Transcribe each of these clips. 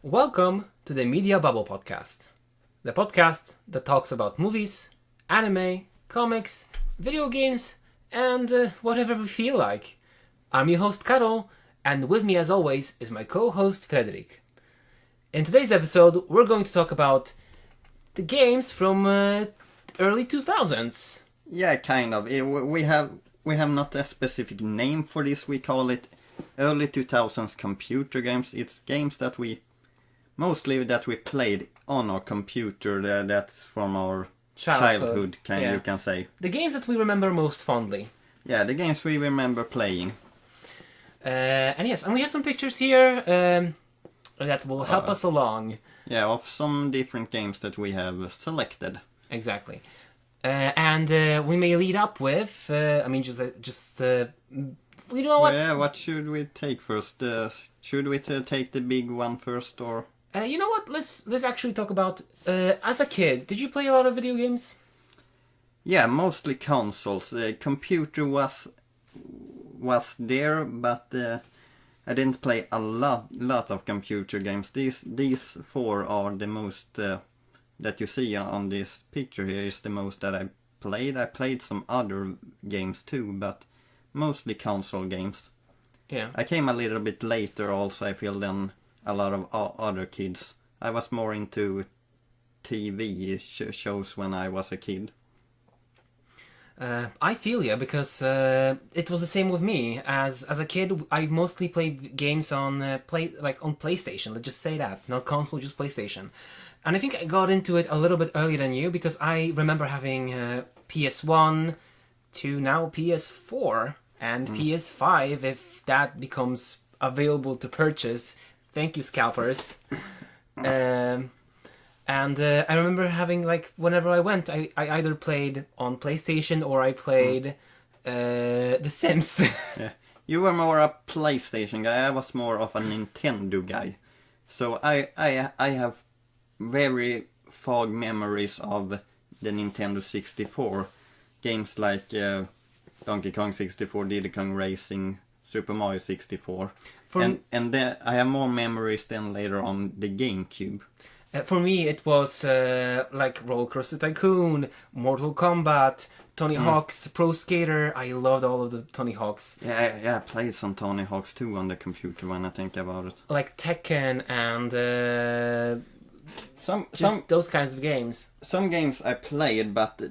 Welcome to the Media Bubble Podcast, the podcast that talks about movies, anime, comics, video games, and whatever we feel like. I'm your host Karol, and with me as always is my co-host Fredrik. In today's episode, we're going to talk about the games from early 2000s. Yeah, kind of. We have not a specific name for this. We call it early 2000s computer games. It's games that we played on our computer. That's from our childhood you can say. The games that we remember most fondly. Yeah, the games we remember playing. And we have some pictures here that will help us along. Yeah, of some different games that we have selected. Exactly. And we may lead up with, you know what? Yeah, what should we take first? Should we take the big one first, or? You know what? Let's actually talk about. As a kid, did you play a lot of video games? Yeah, mostly consoles. The computer was there, but I didn't play a lot of computer games. These four are the most that you see on this picture here is the most that I played. I played some other games too, but mostly console games. Yeah. I came a little bit later also, I feel, than a lot of other kids. I was more into TV shows when I was a kid. I feel you, because it was the same with me. As a kid, I mostly played games on on PlayStation. Let's just say that, not console, just PlayStation. And I think I got into it a little bit earlier than you, because I remember having PS1 to now PS4 and PS5 if that becomes available to purchase. Thank you, scalpers. And I remember having, whenever I went, I either played on PlayStation or I played The Sims. Yeah. You were more a PlayStation guy, I was more of a Nintendo guy. So I have very fond memories of the Nintendo 64. Games like Donkey Kong 64, Diddy Kong Racing, Super Mario 64. And then I have more memories than later on the GameCube. For me, it was like Roller Coaster Tycoon, Mortal Kombat, Tony Hawk's Pro Skater. I loved all of the Tony Hawk's. Yeah, I played some Tony Hawk's too on the computer when I think about it. Like Tekken and some those kinds of games. Some games I played, but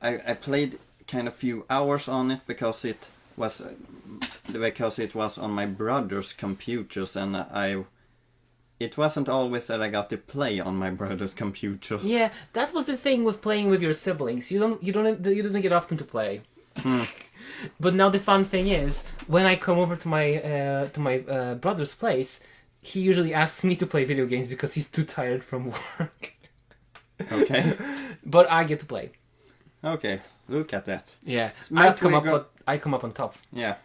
I played kind of few hours on it because it was on my brother's computers, and it wasn't always that I got to play on my brother's computers. Yeah, that was the thing with playing with your siblings. You didn't get often to play. But now the fun thing is, when I come over to my brother's place, he usually asks me to play video games because he's too tired from work. Okay. But I get to play. Okay, look at that. Yeah, I come up on top. Yeah,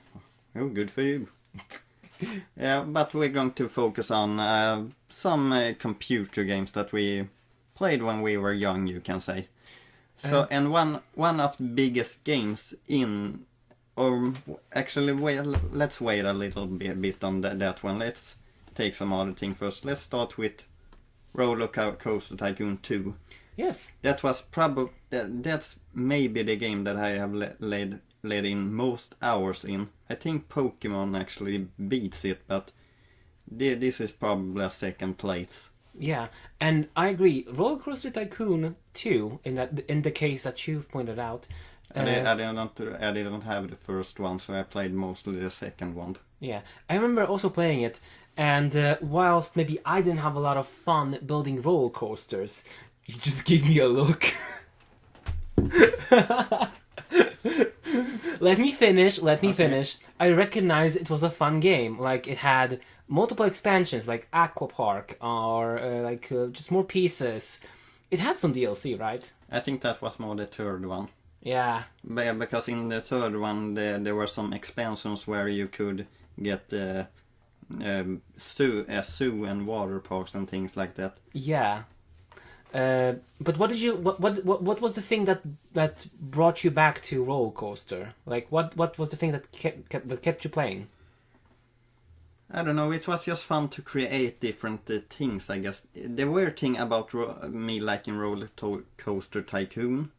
oh, good for you. Yeah, but we're going to focus on some computer games that we played when we were young, you can say. So, and one of the biggest games let's wait a little bit on that one. Let's take some other thing first. Let's start with Roller Coaster Tycoon 2. Yes. That's maybe the game that I have led in most hours in. I think Pokemon actually beats it, but this is probably a second place. Yeah, and I agree. Roller Coaster Tycoon 2, in the case that you've pointed out. I didn't have the first one, so I played mostly the second one. Yeah, I remember also playing it, and whilst maybe I didn't have a lot of fun building roller coasters, you just gave me a look. Let me finish. I recognize it was a fun game. Like, it had multiple expansions, like Aqua Park, or just more pieces. It had some DLC, right? I think that was more the third one. Yeah. Because in the third one, there were some expansions where you could get zoo and water parks and things like that. Yeah. But what was the thing that brought you back to roller coaster? Like, what was the thing that kept you playing? I don't know, it was just fun to create different things, I guess. The weird thing about me liking Roller Coaster Tycoon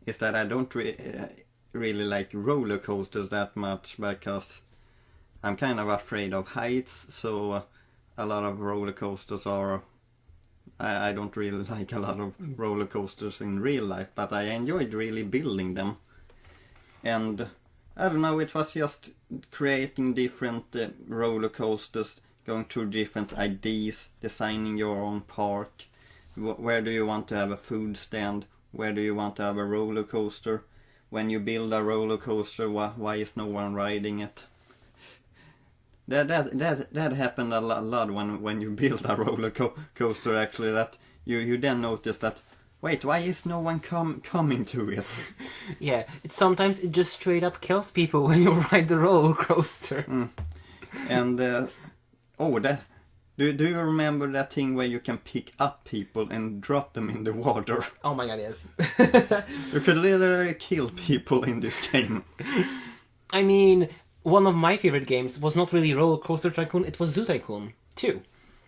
is that I don't really like roller coasters that much because I'm kind of afraid of heights, so a lot of roller coasters are... I don't really like a lot of roller coasters in real life, but I enjoyed really building them. And I don't know, it was just creating different roller coasters, going through different ideas, designing your own park. Where do you want to have a food stand? Where do you want to have a roller coaster? When you build a roller coaster, why is no one riding it? That happened a lot when you build a roller coaster, actually, that you then notice that, wait, why is no one coming to it? Yeah, sometimes it just straight up kills people when you ride the roller coaster. And, do you remember that thing where you can pick up people and drop them in the water? Oh my god, yes. You could literally kill people in this game. I mean, one of my favorite games was not really Roller Coaster Tycoon, it was Zoo Tycoon 2.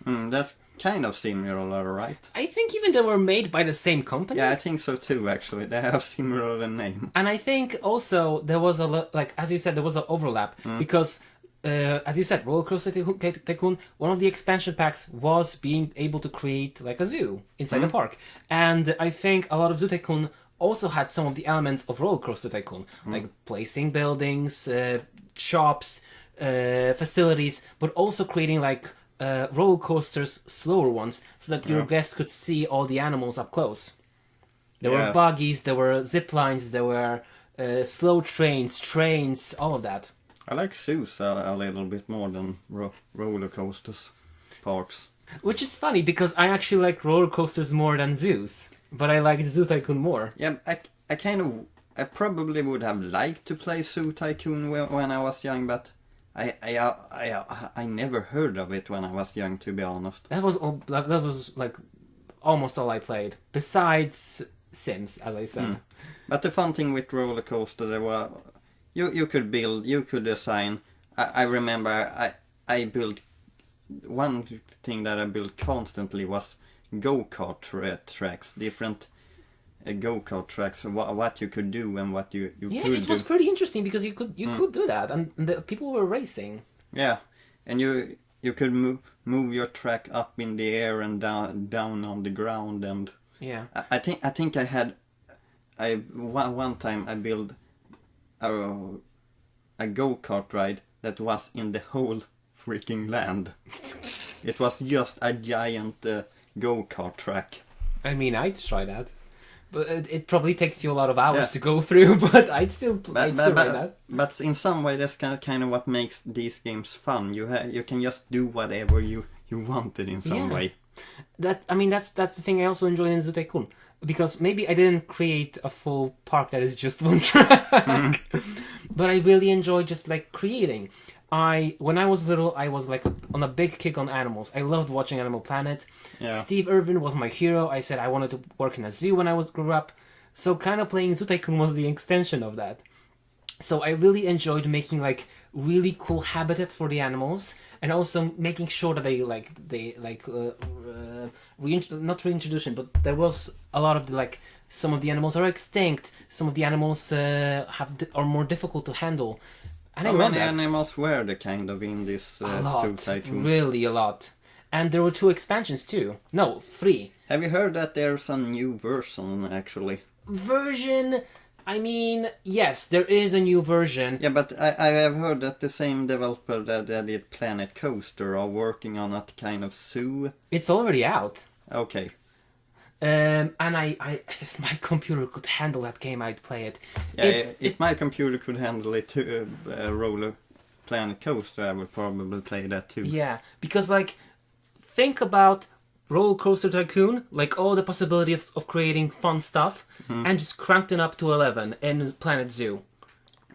That's kind of similar, right? I think even they were made by the same company. Yeah, I think so too, actually. They have similar name. And I think also there was as you said, there was an overlap because, as you said, Roller Coaster Tycoon, one of the expansion packs was being able to create like a zoo inside the park. And I think a lot of Zoo Tycoon also had some of the elements of Roller Coaster Tycoon, like placing buildings, shops, facilities, but also creating like roller coasters, slower ones, so that your guests could see all the animals up close. There were buggies, there were zip lines, there were slow trains, all of that. I like zoos a little bit more than roller coasters, parks. Which is funny because I actually like roller coasters more than zoos, but I like Zoo Tycoon more. Yeah, I probably would have liked to play Zoo Tycoon when I was young, but I never heard of it when I was young, to be honest. That was like almost all I played, besides Sims, as I said. But the fun thing with roller coaster, there were you could build, you could design. I remember I built one thing that I built constantly was go-kart tracks, different go-kart tracks, what you could do and what you could do. Yeah, it was pretty interesting because you could do that, and the people were racing. Yeah, and you could move your track up in the air and down on the ground, and yeah, I think one time I built a go-kart ride that was in the whole freaking land. It was just a giant go-kart track. I mean, I'd try that. But it probably takes you a lot of hours to go through, but I'd still try that. But in some way, that's kind of what makes these games fun. You can just do whatever you wanted in some way. That's the thing I also enjoyed in Zoo Tycoon. Because maybe I didn't create a full park that is just one track. But I really enjoyed just like creating. When I was little, I was like on a big kick on animals. I loved watching Animal Planet. Yeah. Steve Irwin was my hero. I said I wanted to work in a zoo when I grew up. So kind of playing Zoo Tycoon was the extension of that. So I really enjoyed making like really cool habitats for the animals, and also making sure that not reintroduction, but there was a lot of some of the animals are extinct. Some of the animals are more difficult to handle. And How many animals were there kind of in this Zoo Tycoon? Really a lot. And there were 2 expansions too. No, 3. Have you heard that there's a new version, actually? I mean, yes, there is a new version. Yeah, but I have heard that the same developer that did Planet Coaster are working on that kind of zoo. It's already out. Okay. And if my computer could handle that game, I'd play it. Yeah, if my computer could handle it too, Roller Planet Coaster, I would probably play that too. Yeah, because think about Roller Coaster Tycoon, like all the possibilities of creating fun stuff, and just cranked it up to 11 in Planet Zoo.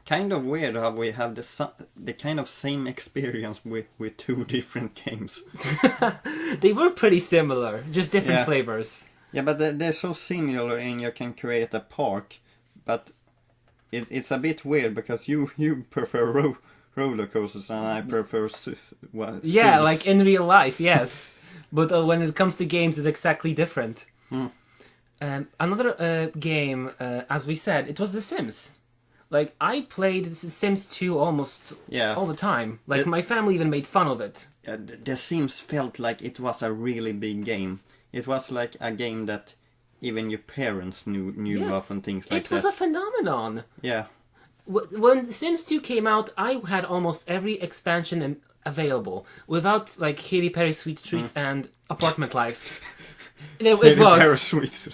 Kind of weird how we have the kind of same experience with 2 different games. They were pretty similar, just different flavors. Yeah, but they're so similar, and you can create a park, but it's a bit weird because you prefer roller coasters, and I prefer Yeah, shoes. like in real life, yes. But when it comes to games, it's exactly different. Another game, as we said, it was The Sims. Like, I played Sims 2 almost all the time. Like, my family even made fun of it. The Sims felt like it was a really big game. It was like a game that even your parents knew of and things like that. It was a phenomenon. Yeah. When Sims 2 came out, I had almost every expansion available without like Katy Perry Sweet Treats and Apartment Life. It was.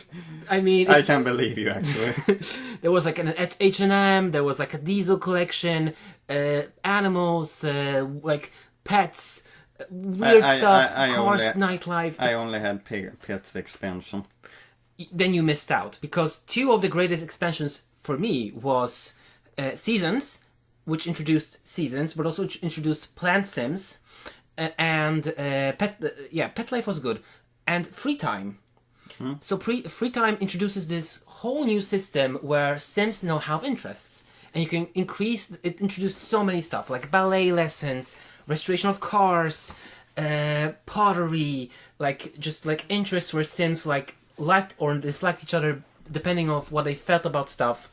I mean, I can't believe you actually. There was like an H&M. There was like a Diesel collection, animals, like pets, weird stuff, cars, nightlife. I only had Pets expansion. Then you missed out because two of the greatest expansions for me was Seasons, which introduced seasons, but also introduced Plant Sims, and Pet Life was good, and Free Time. So Free Time introduces this whole new system where Sims now have interests, and you can increase. It introduced so many stuff like ballet lessons, restoration of cars, pottery, like just like interests where Sims like liked or disliked each other depending on what they felt about stuff.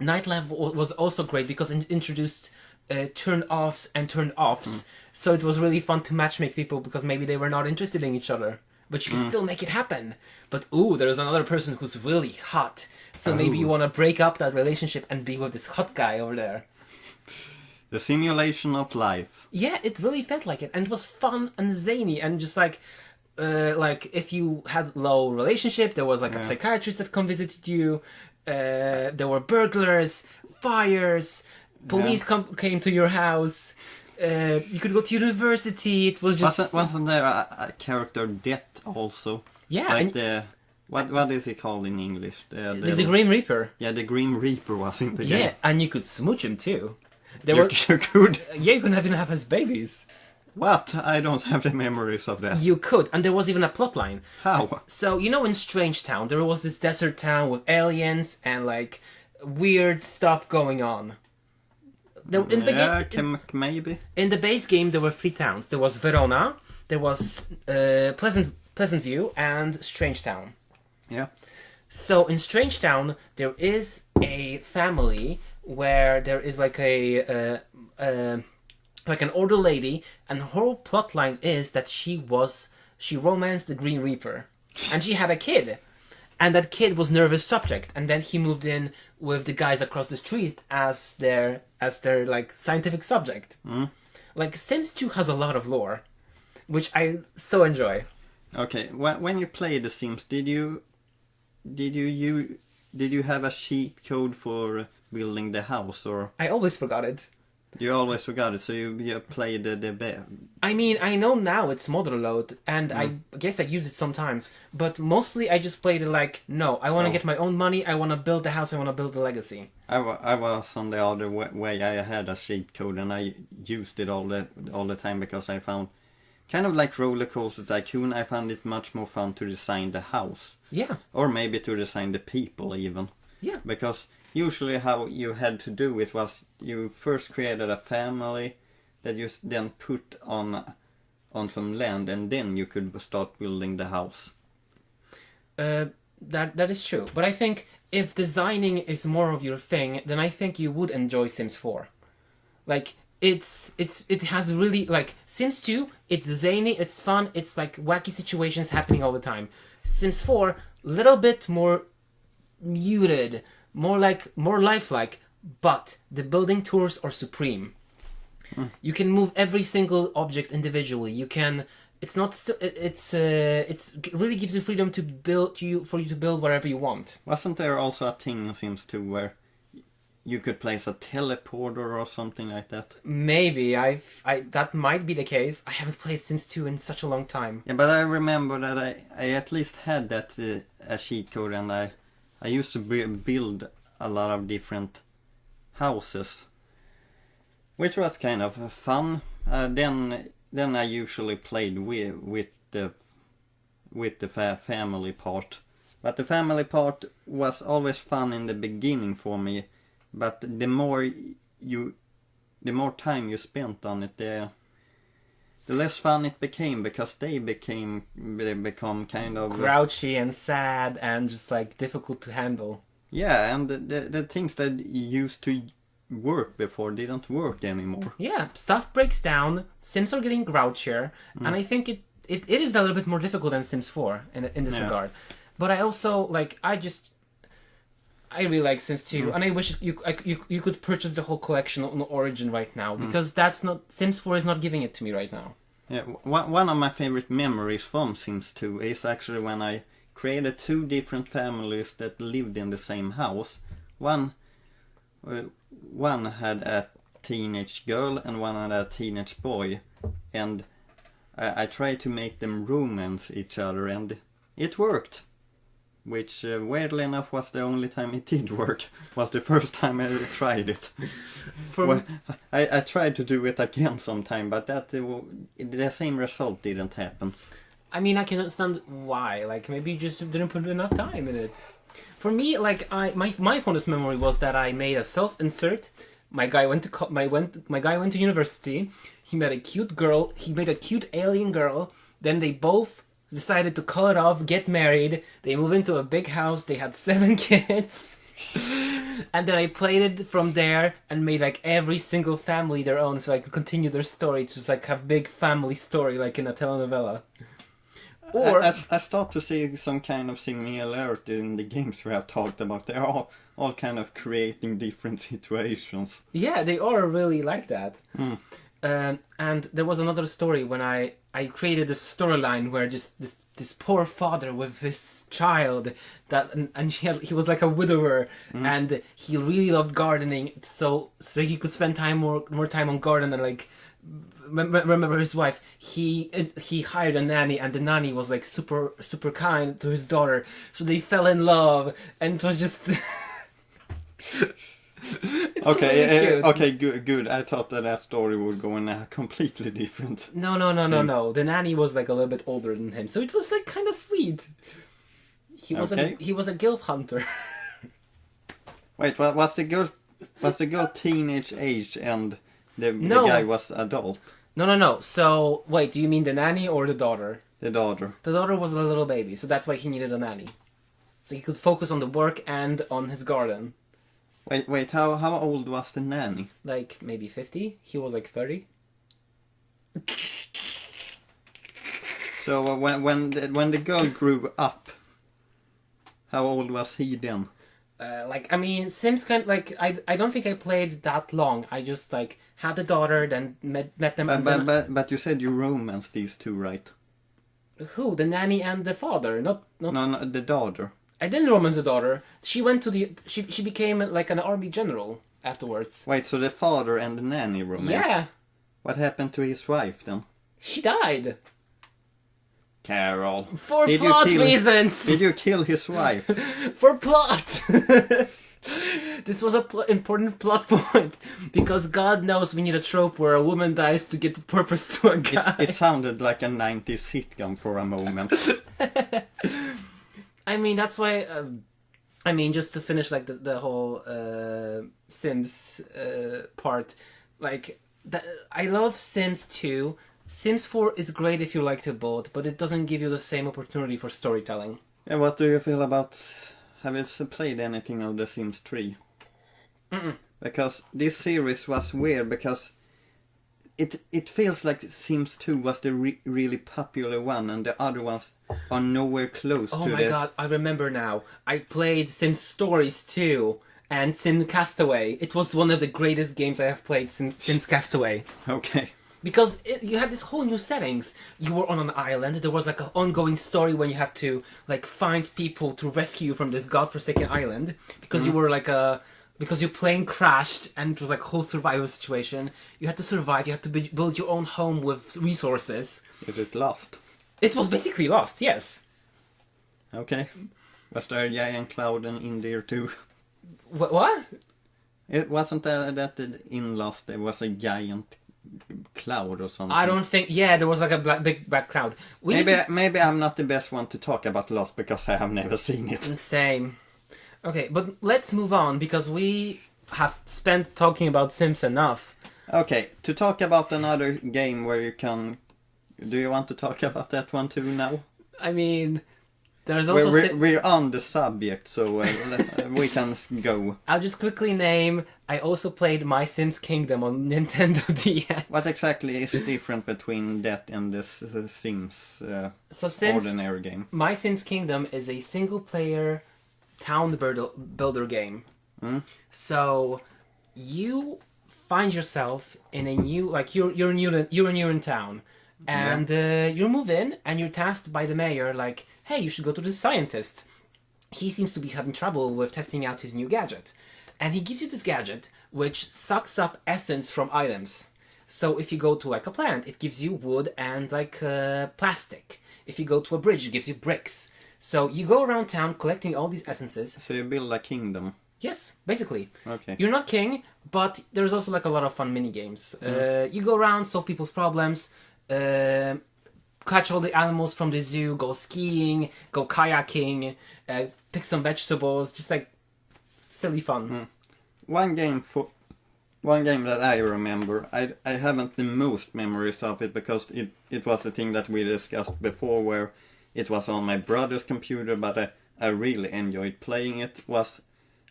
Nightlife was also great because it introduced turn-offs and turn-offs. So it was really fun to matchmake people because maybe they were not interested in each other. But you can still make it happen. But there's another person who's really hot. So maybe you want to break up that relationship and be with this hot guy over there. The simulation of life. Yeah, it really felt like it. And it was fun and zany and just like if you had low relationship, there was like a psychiatrist that come visited you. There were burglars, fires, police came to your house. You could go to university. It was just wasn't there a character death also? Yeah, like what is it called in English? The Grim Reaper. Yeah, the Grim Reaper was in the game. Yeah, and you could smooch him too. You could. Yeah, you could even have his babies. What? I don't have the memories of that. You could, and there was even a plotline. How? So, in Strange Town, there was this desert town with aliens and, like, weird stuff going on. Maybe. In the base game, there were 3 towns. There was Verona, there was Pleasant View, and Strange Town. Yeah. So, in Strange Town, there is a family where there is, like, like an older lady, and her whole plotline is that she romanced the Green Reaper, and she had a kid, and that kid was nervous subject, and then he moved in with the guys across the street as their like scientific subject. Like Sims 2 has a lot of lore, which I so enjoy. Okay, when you play The Sims, did you have a cheat code for building the house, or? I always forgot it. You always forgot it, so you played the I mean, I know now it's model load, and I guess I use it sometimes, but mostly I just played it like, no, I want to get my own money, I want to build the house, I want to build the legacy. I was on the other way. I had a cheat code, and I used it all the time because I found, kind of like Roller Coaster Tycoon, I found it much more fun to design the house. Yeah. Or maybe to design the people even. Yeah. Because usually how you had to do it was you first created a family that you then put on some land, and then you could start building the house. That is true, but I think if designing is more of your thing, then I think you would enjoy Sims 4. Like it has really like Sims 2. It's zany, it's fun, it's like wacky situations happening all the time. Sims 4, little bit more muted. More lifelike, but the building tours are supreme. You can move every single object individually. You can. It's not. It really gives you freedom to build for you to build whatever you want. Wasn't there also a thing in Sims 2 where you could place a teleporter or something like that? Maybe that might be the case. I haven't played Sims 2 in such a long time. Yeah, but I remember that I at least had that a cheat code, and I used to build a lot of different houses, which was kind of fun. Then I usually played with the family part, but the family part was always fun in the beginning for me. But the more the more time you spent on it, the less fun it became, because they become kind of grouchy and sad and just like difficult to handle. Yeah, and the things that used to work before didn't work anymore. Yeah, stuff breaks down, Sims are getting grouchier, and I think it is a little bit more difficult than Sims 4 in this regard. But I also, like, I really like Sims 2, and I wish you could purchase the whole collection on Origin right now, because Sims 4 is not giving it to me right now. Yeah, one of my favorite memories from Sims 2 is actually when I created 2 different families that lived in the same house. One had a teenage girl and one had a teenage boy, and I tried to make them romance each other, and it worked. Which, weirdly enough, was the only time it did work. Was the first time I ever tried it. I tried to do it again sometime, but the same result didn't happen. I mean, I can understand why. Like, maybe you just didn't put enough time in it. For me, like, my fondest memory was that I made a self-insert. My guy went to university. He met a cute girl. He made a cute alien girl. Then they both decided to call it off, get married. They moved into a big house. They had 7 kids. And then I played it from there and made like every single family their own, so I could continue their story, just like have big family story like in a telenovela. Or I start to see some kind of similarity in the games we have talked about. They are all kind of creating different situations. Yeah, they are really like that. And there was another story when I created a storyline where just this poor father with his child and he was like a widower, and he really loved gardening, so he could spend more time on garden and like remember his wife. He hired a nanny, and the nanny was like super kind to his daughter, so they fell in love, and it was just Okay, good. I thought that story would go in a completely different. No. The nanny was like a little bit older than him, so it was like kind of sweet. He was a gilf hunter. Wait, was the girl teenage age and the guy was adult? No. So wait, do you mean the nanny or the daughter? The daughter. The daughter was a little baby, so that's why he needed a nanny, so he could focus on the work and on his garden. Wait, how old was the nanny? Like, maybe 50? He was like 30? So when the girl grew up, how old was he then? Sims kind of, like, I don't think I played that long. I just, like, had the daughter, then met them. But you said you romanced these 2, right? Who? The nanny and the father? No, the daughter. I didn't romance the daughter. She went to she became like an army general afterwards. Wait, so the father and the nanny romanced? Yeah. What happened to his wife then? She died. Karol. For plot reasons. Did you kill his wife? For plot. This was an important plot point, because God knows we need a trope where a woman dies to get the purpose to a guy. It sounded like a 90s sitcom for a moment. I mean, that's why. Just to finish like the whole Sims part, like I love Sims 2. Sims 4 is great if you like to build, but it doesn't give you the same opportunity for storytelling. Yeah, what do you feel about? Have you played anything of The Sims 3? Because this series was weird, because it feels like Sims 2 was the really popular one, and the other ones are nowhere close to Oh my god, I remember now. I played Sims Stories 2 and Sim Castaway. It was one of the greatest games I have played since Sims Castaway. Okay. Because you had this whole new settings. You were on an island. There was like an ongoing story when you had to like find people to rescue you from this godforsaken island. Because you were like because your plane crashed and it was like a whole survival situation. You had to survive. You had to build your own home with resources. Is it Lost? It was basically Lost, yes. Okay. Was there a giant cloud in there too? What? It wasn't that in Lost there was a giant cloud or something. I don't think. Yeah, there was like a big black cloud. Maybe I'm not the best one to talk about Lost because I have never seen it. Same. Okay, but let's move on because have spent talking about Sims enough. Okay, to talk about another game where you can... Do you want to talk about that one too now? I mean, there's also... We're on the subject, so we can go. I'll just quickly name, I also played My Sims Kingdom on Nintendo DS. What exactly is different between that and the Sims, So Sims, ordinary game? My Sims Kingdom is a single-player town builder game. So you find yourself in a new, like you're new in town, and you move in, and you're tasked by the mayor, like, hey, you should go to the scientist. He seems to be having trouble with testing out his new gadget, and he gives you this gadget which sucks up essence from items. So if you go to like a plant, it gives you wood and like plastic. If you go to a bridge, it gives you bricks. So you go around town collecting all these essences. So you build a kingdom. Yes, basically. Okay. You're not king, but there's also like a lot of fun mini games. You go around, solve people's problems, catch all the animals from the zoo, go skiing, go kayaking, pick some vegetables, just like silly fun. One game that I remember, I haven't the most memories of it because it was the thing that we discussed before where it was on my brother's computer, but I really enjoyed playing it, was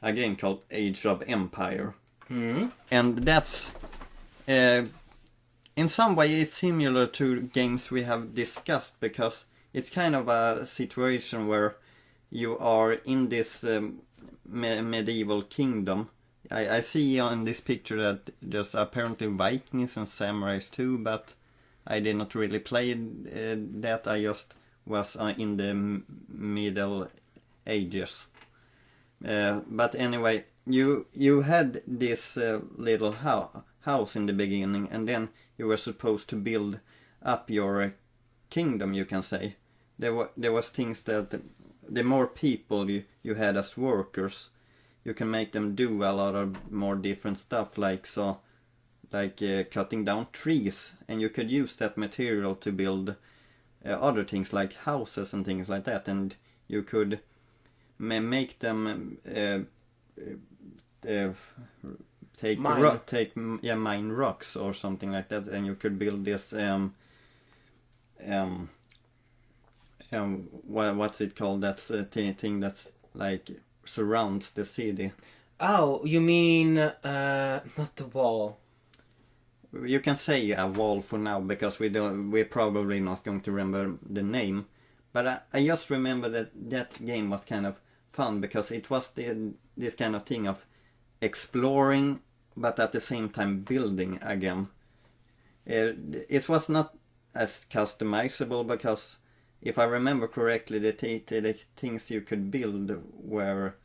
a game called Age of Empire. And that's, in some way it's similar to games we have discussed because it's kind of a situation where you are in this medieval kingdom. I see on this picture that there's apparently Vikings and samurais too, but I did not really play that. I just was in the Middle Ages. But anyway, you had this little house in the beginning, and then you were supposed to build up your kingdom, you can say. There was things that the more people you had as workers, you can make them do a lot of more different stuff, like cutting down trees, and you could use that material to build other things like houses and things like that, and you could make them mine rocks or something like that, and you could build this what's it called, that's thing that's like surrounds the city. Oh, you mean not the wall. You can say a wall for now because we're probably not going to remember the name, but I just remember that game was kind of fun because it was this kind of thing of exploring but at the same time building again. It was not as customizable because if I remember correctly, the things you could build were,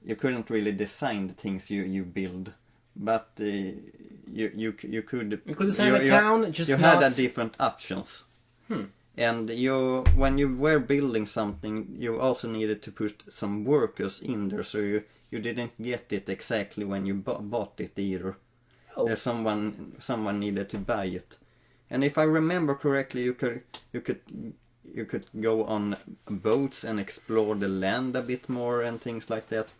you couldn't really design the things you build, but you could design a town, just you not... had different options. And when you were building something, you also needed to put some workers in there, so you didn't get it exactly when you bought it either. Oh. Someone needed to buy it. And if I remember correctly, you could go on boats and explore the land a bit more and things like that.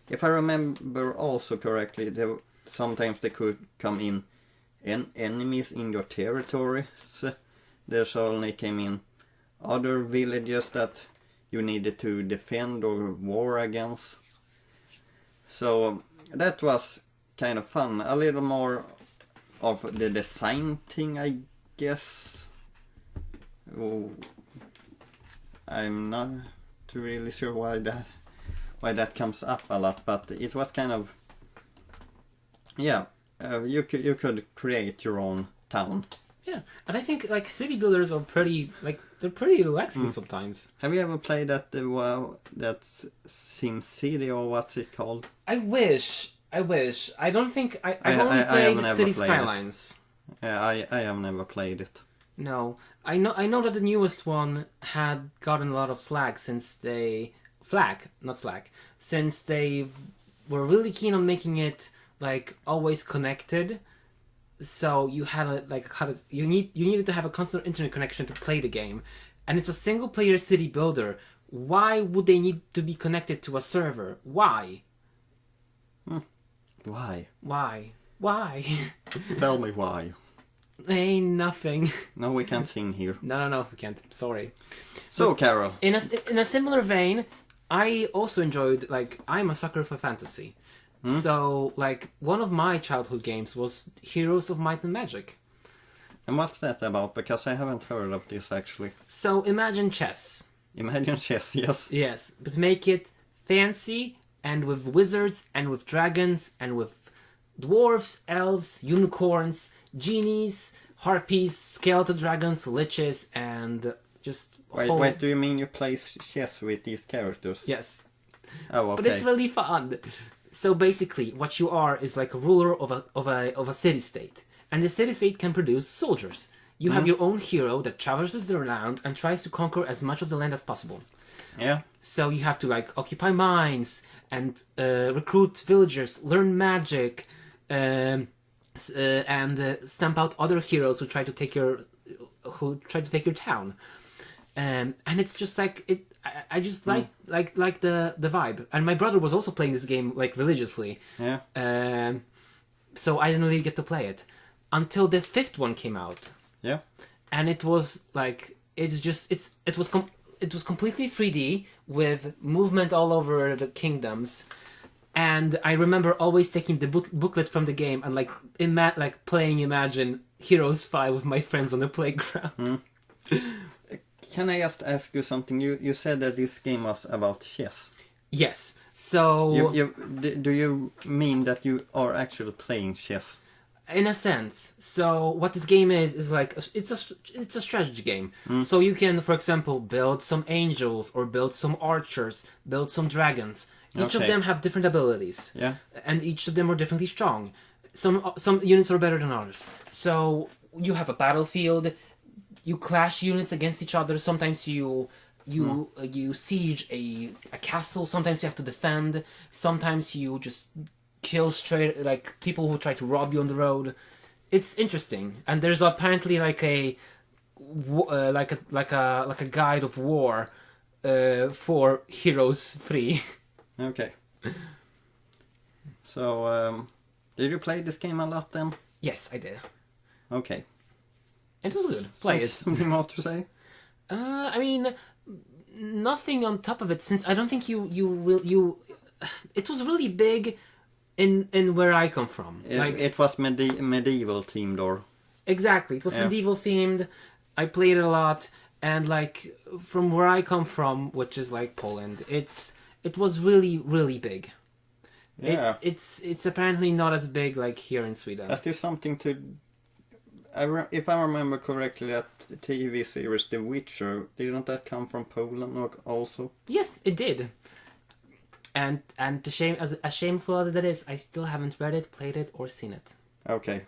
If I remember also correctly, sometimes they could come in enemies in your territory. So there suddenly came in other villages that you needed to defend or war against. So that was kind of fun. A little more of the design thing, I guess. Oh, I'm not too really sure why that comes up a lot, but it was kind of, yeah, you could create your own town. Yeah, and I think like city builders are pretty relaxing sometimes. Have you ever played that SimCity or what's it called? I wish. I don't think I've only played City Skylines. Yeah, I have never played it. No, I know that the newest one had gotten a lot of slack since they were really keen on making it like always connected. So you had you needed to have a constant internet connection to play the game, and it's a single player city builder. Why would they need to be connected to a server? Why? Why? Why? Tell me why. Ain't nothing. No, we can't sing here. No, we can't. Sorry. So, Karol. In a similar vein, I also enjoyed, like, I'm a sucker for fantasy. So, like, one of my childhood games was Heroes of Might and Magic. And what's that about? Because I haven't heard of this, actually. So, imagine chess. Imagine chess, yes. Yes, but make it fancy, and with wizards, and with dragons, and with dwarves, elves, unicorns, genies, harpies, skeleton dragons, liches, and just... Wait, do you mean you play chess with these characters? Yes. Oh, okay. But it's really fun. So basically, what you are is like a ruler of a city-state. And the city-state can produce soldiers. You have your own hero that traverses the land and tries to conquer as much of the land as possible. Yeah. So you have to, like, occupy mines and recruit villagers, learn magic, and stamp out other heroes who try to take your town. And it's just like it. I just like the vibe. And my brother was also playing this game, like, religiously. Yeah. So I didn't really get to play it until the 5th one came out. Yeah. And it was like it was completely 3D with movement all over the kingdoms. And I remember always taking the booklet from the game and like playing Imagine Heroes 5 with my friends on the playground. Can I just ask you something? You said that this game was about chess. Yes. So do you mean that you are actually playing chess? In a sense. So what this game is like it's a strategy game. So you can, for example, build some angels or build some archers, build some dragons. Each of them have different abilities. Yeah. And each of them are differently strong. Some units are better than others. So you have a battlefield. You clash units against each other. Sometimes you siege a castle. Sometimes you have to defend. Sometimes you just kill straight, like, people who try to rob you on the road. It's interesting, and there's apparently like a guide of war for Heroes 3. Okay. So, did you play this game a lot then? Yes, I did. Okay. It was good. Play it. Something more to say? I mean, nothing on top of it, since I don't think you. It was really big in where I come from. It was medieval themed, or? Exactly, it was medieval themed. I played it a lot, and like from where I come from, which is like Poland, it was really, really big. Yeah. It's apparently not as big like here in Sweden. Is there something to? If I remember correctly, that TV series The Witcher, didn't that come from Poland also? Yes, it did. And as shameful as it is, I still haven't read it, played it, or seen it. Okay,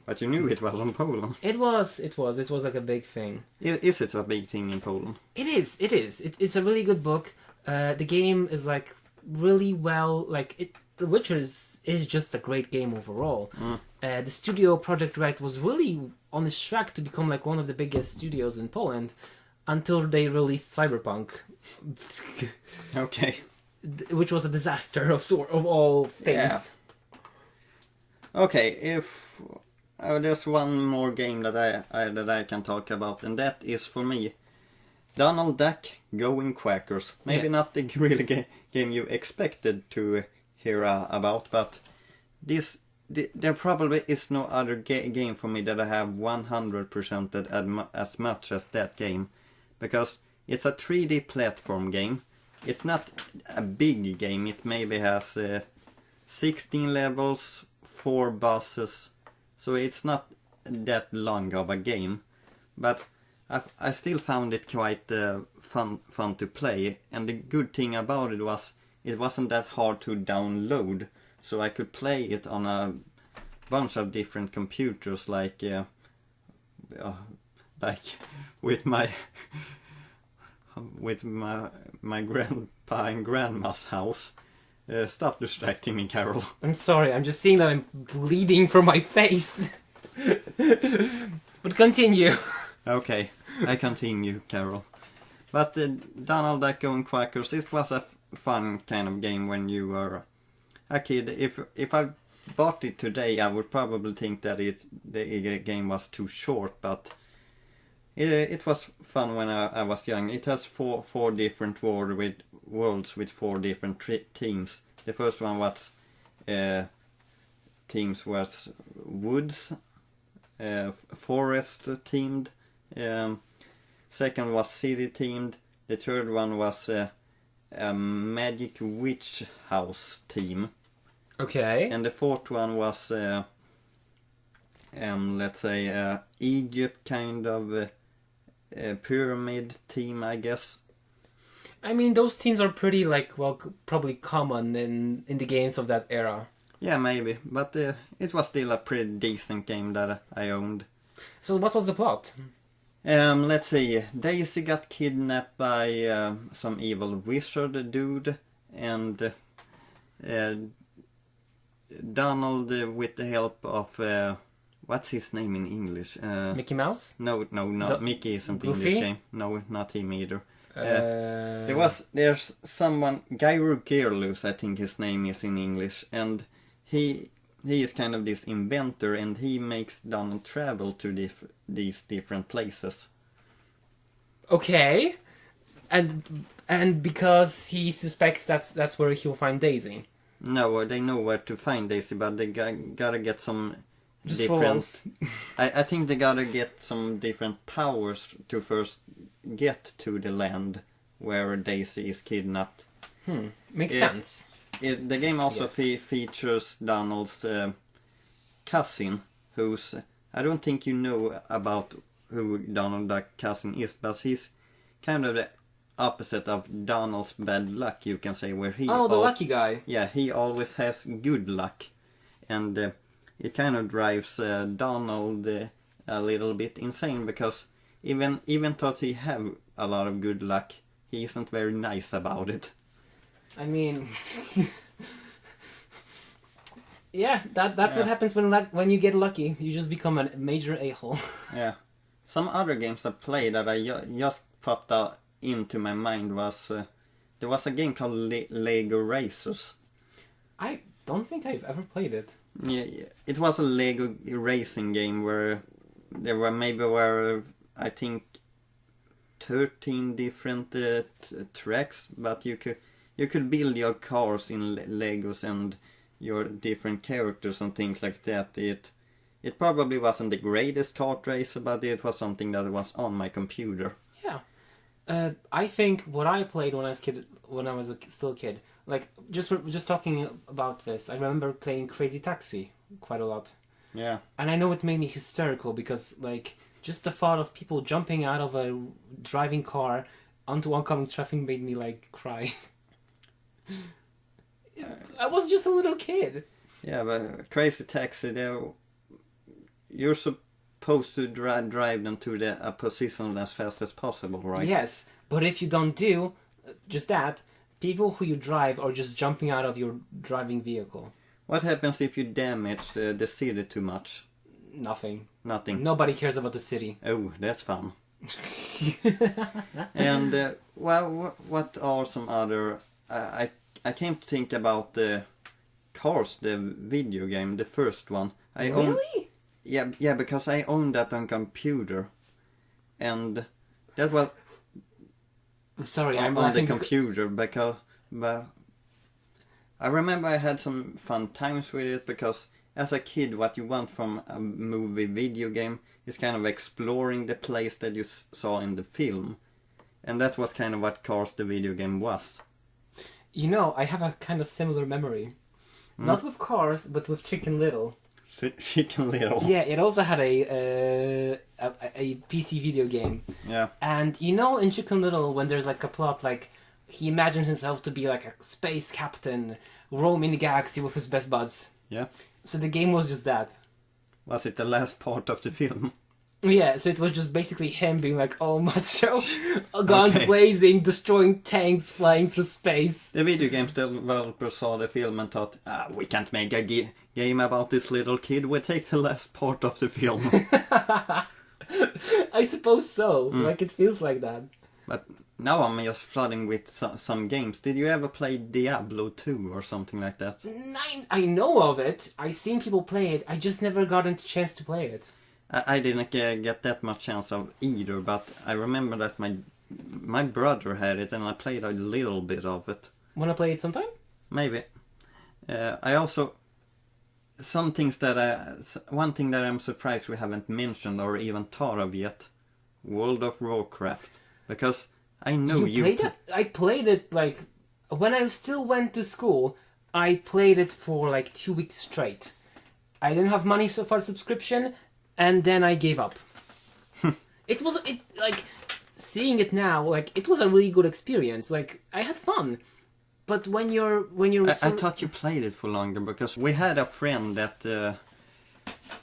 but you knew it was in Poland. It was like a big thing. Is it a big thing in Poland? It is. It's a really good book. The game is like really well, like it. The Witcher is just a great game overall. The studio Project Red was really on its track to become like one of the biggest studios in Poland until they released Cyberpunk. Okay. Which was a disaster of all things. Yeah. Okay, if there's one more game that I can talk about, and that is for me, Donald Duck Going Quackers. Maybe not the really game you expected to hear about, but there probably is no other game for me that I have 100% as much as that game, because it's a 3D platform game. It's not a big game. It maybe has 16 levels, 4 bosses, so it's not that long of a game. But I still found it quite fun to play, and the good thing about it was it wasn't that hard to download, so I could play it on a bunch of different computers, like with my my grandpa and grandma's house. Stop distracting me, Karol. I'm sorry, I'm just seeing that I'm bleeding from my face. But continue. Okay, I continue, Karol. But Donald Duck Going Quackers, it was a fun kind of game when you were a kid. If I bought it today, I would probably think that the game was too short, but it was fun when I was young. It has four different worlds with 4 different teams. The first one was teams was woods, forest themed. Second was city themed. The third one was a magic witch house theme. Okay. And the fourth one was let's say Egypt kind of pyramid theme, I guess. I mean, those themes are pretty probably common in the games of that era. Yeah, maybe, but it was still a pretty decent game that I owned. So what was the plot? Let's see. Daisy got kidnapped by some evil wizard dude, and Donald, with the help of what's his name in English? Mickey Mouse? No, Mickey isn't Goofy? in this game. No, not him either. There's someone, Gyro Gearloose, I think his name is in English, and he is kind of this inventor, and he makes Donald travel to these different places. Okay, and because he suspects that's where he'll find Daisy. No, they know where to find Daisy, but they gotta get some Just different. I think they gotta get some different powers to first get to the land where Daisy is kidnapped. Makes sense. The game also Yes. features Donald's cousin, who's... I don't think you know about who Donald Duck cousin is, but he's kind of the opposite of Donald's bad luck, you can say, where he... Oh, the lucky guy. Yeah, he always has good luck. And it kind of drives Donald a little bit insane, because even though he have a lot of good luck, he isn't very nice about it. I mean, yeah, that's what happens when you get lucky. You just become a major a-hole. Yeah. Some other games I played that I just popped out into my mind was... there was a game called Lego Racers. I don't think I've ever played it. Yeah, it was a Lego racing game where there were I think 13 different tracks, but you could build your cars in Legos and your different characters and things like that. It probably wasn't the greatest kart racer, but it was something that was on my computer. Yeah, I think what I played when I was still a kid, like just talking about this, I remember playing Crazy Taxi quite a lot. Yeah. And I know it made me hysterical because, like, just the thought of people jumping out of a driving car onto oncoming traffic made me, like, cry. I was just a little kid. Yeah, but Crazy Taxi, you're supposed to drive them to a position as fast as possible, right? Yes, but if you don't do just that, people who you drive are just jumping out of your driving vehicle. What happens if you damage the city too much? Nothing. Nothing. Nobody cares about the city. Oh, that's fun. And, well, what are some other... I came to think about the Cars, the video game, the first one. Really? Yeah, because I owned that on computer. And that was... Sorry, I'm on the laughing computer, because... But I remember I had some fun times with it, because as a kid, what you want from a movie video game is kind of exploring the place that you saw in the film. And that was kind of what Cars, the video game, was. You know, I have a kind of similar memory. Not with Cars, but with Chicken Little. Chicken Little. Yeah, it also had a PC video game. Yeah. And you know, in Chicken Little, when there's like a plot, like he imagined himself to be like a space captain roaming the galaxy with his best buds. Yeah. So the game was just that. Was it the last part of the film? Yeah, so it was just basically him being like, oh, macho, guns Okay. blazing, destroying tanks, flying through space. The video game developer saw the film and thought, we can't make a game about this little kid, we take the last part of the film. I suppose so. Like, it feels like that. But now I'm just flooding with some games. Did you ever play Diablo 2 or something like that? I know of it. I've seen people play it. I just never got a chance to play it. I didn't get that much chance of either, but I remember that my brother had it and I played a little bit of it. Wanna play it sometime? Maybe. I also... One thing that I'm surprised we haven't mentioned or even thought of yet. World of Warcraft. Because I know you played it? I played it like... When I still went to school, I played it for like 2 weeks straight. I didn't have money for subscription, and then I gave up. It like... Seeing it now, like, it was a really good experience. Like, I had fun. But when you're... I thought you played it for longer, because we had a friend that...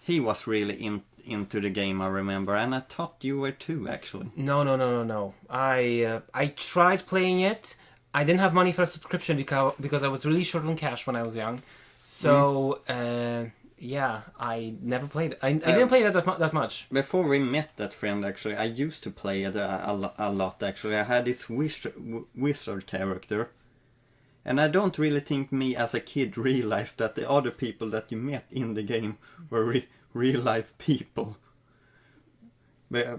he was really into the game, I remember, and I thought you were too, actually. No. I tried playing it. I didn't have money for a subscription because I was really short on cash when I was young. So, yeah, I never played it. I didn't play it that much. Before we met that friend, actually, I used to play it a lot, actually. I had this wizard character. And I don't really think me as a kid realized that the other people that you met in the game were real life people. But,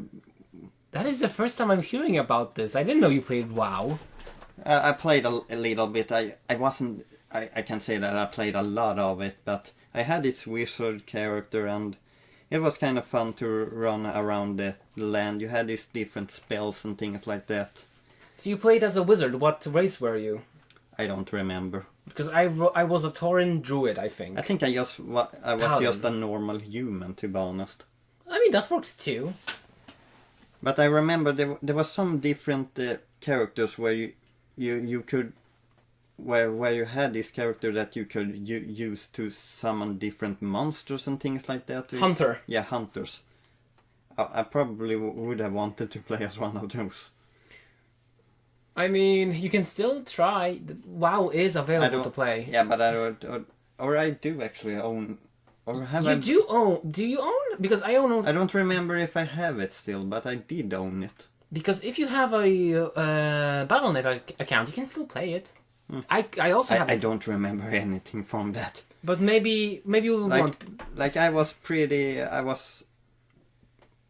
that is the first time I'm hearing about this. I didn't know you played WoW. I played a little bit. I can say that I played a lot of it, but I had this wizard character and it was kind of fun to run around the land. You had these different spells and things like that. So you played as a wizard. What race were you? I don't remember. Because I was a Tauren druid, I think. I think I was just a normal human, to be honest. I mean, that works too. But I remember there was some different characters where you could... Where you had this character that you could use to summon different monsters and things like that. Hunter. Yeah, hunters. I probably would have wanted to play as one of those. I mean, you can still try. WoW is available to play. Yeah, but I do actually own... Or have I... do own... Do you own? Because I own... I don't remember if I have it still, but I did own it. Because if you have a Battle.net account, you can still play it. I also have I don't remember anything from that. But maybe we will want... Like I was...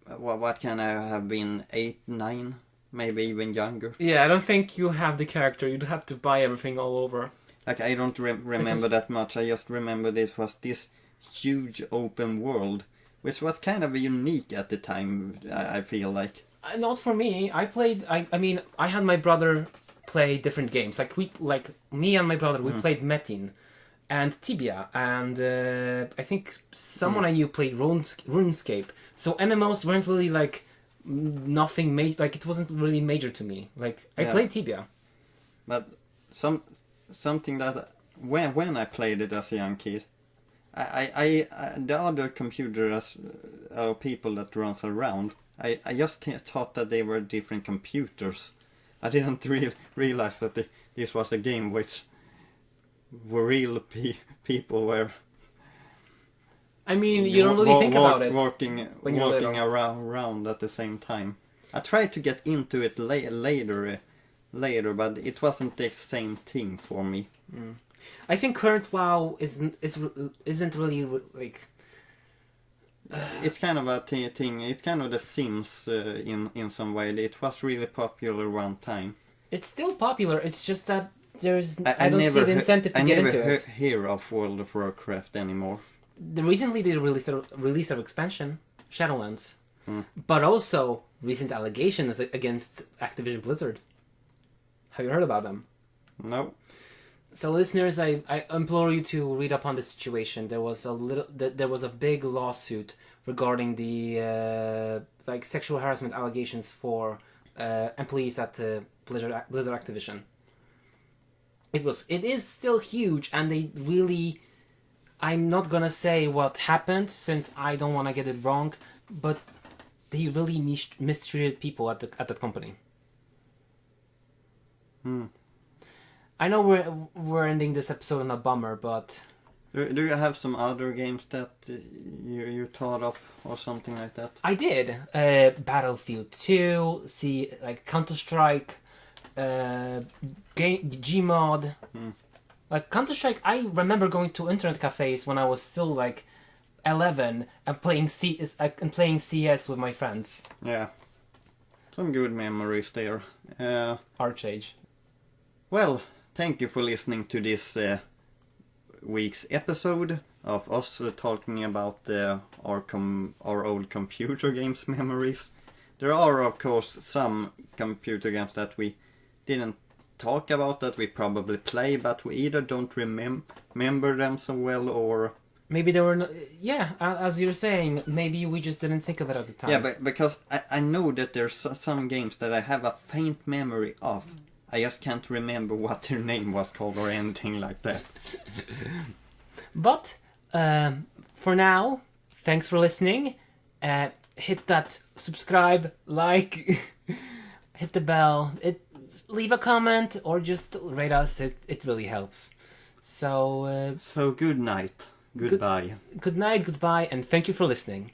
What can I have been? 8, 9? Maybe even younger. Yeah, I don't think you have the character. You'd have to buy everything all over. Like, I don't remember that much. I just remember this was this huge open world, which was kind of unique at the time, I feel like. Not for me. I played... I mean, I had my brother play different games. Like me and my brother, we played Metin and Tibia, and I think someone I knew played RuneScape. So MMOs weren't really like... nothing major, like it wasn't really major to me. Like I played Tibia, but something that when I played it as a young kid, I the other computers people that runs around, I just thought that they were different computers. I didn't realize that this was a game which were real people were. I mean, you don't really think about it. Walking around at the same time. I tried to get into it later, but it wasn't the same thing for me. I think current WoW isn't really like. It's kind of a thing. It's kind of the Sims in some way. It was really popular one time. It's still popular. It's just that I don't see the incentive to get into it. I never hear of World of Warcraft anymore. Recently they released an expansion, Shadowlands, but also recent allegations against Activision Blizzard. Have you heard about them? No. So listeners, I implore you to read up on the situation. There was a big lawsuit regarding the like sexual harassment allegations for employees at Blizzard Activision. It is still huge, and they really... I'm not gonna say what happened since I don't want to get it wrong, but they really mistreated people at that company. I know we're ending this episode on a bummer, but do you have some other games that you thought of or something like that? I did. Battlefield 2, like Counter-Strike, Gmod. Like Counter-Strike, I remember going to internet cafes when I was still like 11 and playing CS with my friends. Yeah. Some good memories there. Archage. Well, thank you for listening to this week's episode of us talking about our old computer games memories. There are, of course, some computer games that we didn't talk about that we probably play, but we either don't remember them so well, or maybe they were as you're saying, maybe we just didn't think of it at the time. Yeah, but because I know that there's some games that I have a faint memory of. I just can't remember what their name was called or anything like that. But for now, thanks for listening. Hit that subscribe, like, hit the bell, leave a comment, or just rate us. It really helps. So good night. Goodbye. Good night, goodbye, and thank you for listening.